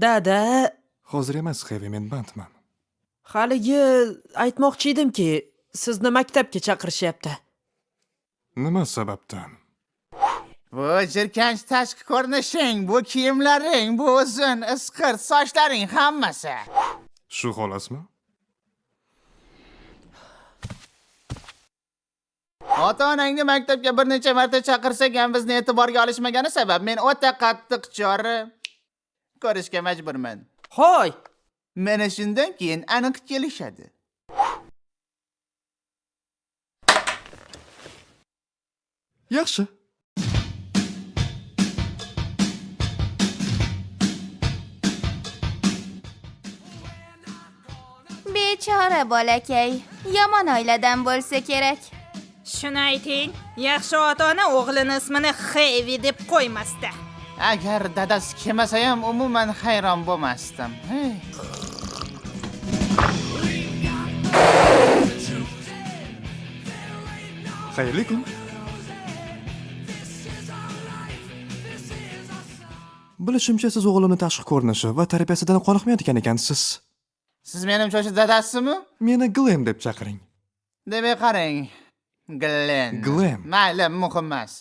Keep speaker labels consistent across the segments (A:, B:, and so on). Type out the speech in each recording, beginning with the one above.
A: Dada,
B: Hozir emas, Hevi, men bandman.
A: haligi aytmoqchi edimki, sizni maktabga chaqirishyapti.
B: Nima sababdan?
C: Bu jirkanch tashqi ko'rinishing, bu kiyimlaring, bu uzun, isqir sochlaring hammasi.
B: Shu xolasmi?
C: Ota-onangni maktabga bir necha marta chaqirsak ham bizni e'tiborga olishmagani sabab men o'ta qattiq chora ko'rishga majburman.
A: Hoy,
C: Mana shundan keyin aniq kelishadi.
B: Yaxshi.
D: Bechora bolakay, yomon oiladan bo'lsa kerak.
E: Shuni ayting, yaxshi ota-ona o'g'lini ismini Hevi deb qo'ymasdi.
C: Agar dadasi kelmasa ham umuman hayron bo'lmasdim.
B: Xayrli kun. Bilishimcha, siz o'g'limni tashqi ko'rinishi va tarbiyasidan qoniqmayotgan ekansiz.
C: Siz menimcha o'sha dadasimi?
B: Meni Glen deb chaqiring.
C: Demak qarang. Glen.
B: Glen.
C: Mayli, muhim emas.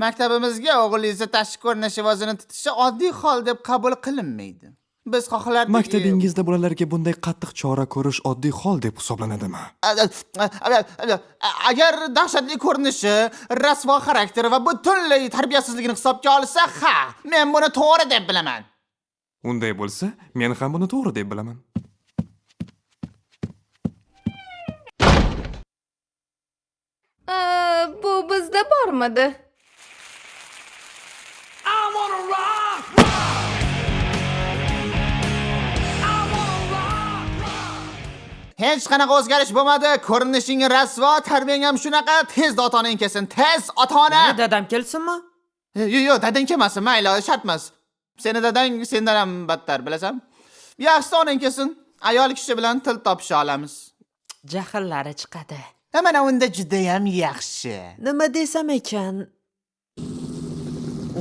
C: Maktabimizga o'g'lingizni tashqi ko'rinishi va o'zini tutishi oddiy hol deb qabul qilinmaydi. Biz xohlardik.
B: Maktabingizda bolalarga bunday qattiq chora ko'rish oddiy hol deb hisoblanadimi?
C: Agar dahshatli ko'rinishi, rasvo xarakteri va butunlay tarbiyasizligini hisobga olsa, ha, men buni to'g'ri deb bilaman.
B: Unday bo'lsa, men ham buni to'g'ri deb bilaman.
D: Bu bizda bormidi?
C: Hech qanaqa o'zgarish bo'lmadi. Ko'rinishing rasvo, tarbiyang ham shunaqa. Tez ota-onang kelsin. Tez ota-ona.
A: dadam kelsinmi?
C: Yo'q, dadang kelmasin, mayli, shart emas. Seni dadang sendan ham battar, bilasan? Yaxshi, onang kelsin. Ayol kishi bilan til topisha olamiz.
A: Jahllari chiqadi.
C: Mana unda juda ham yaxshi.
A: Nima desam ekan?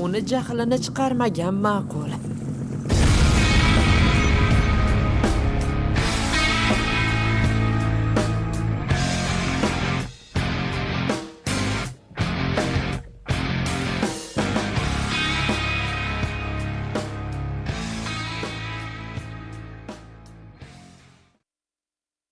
A: Uni jahlini chiqarmagan ma'qul.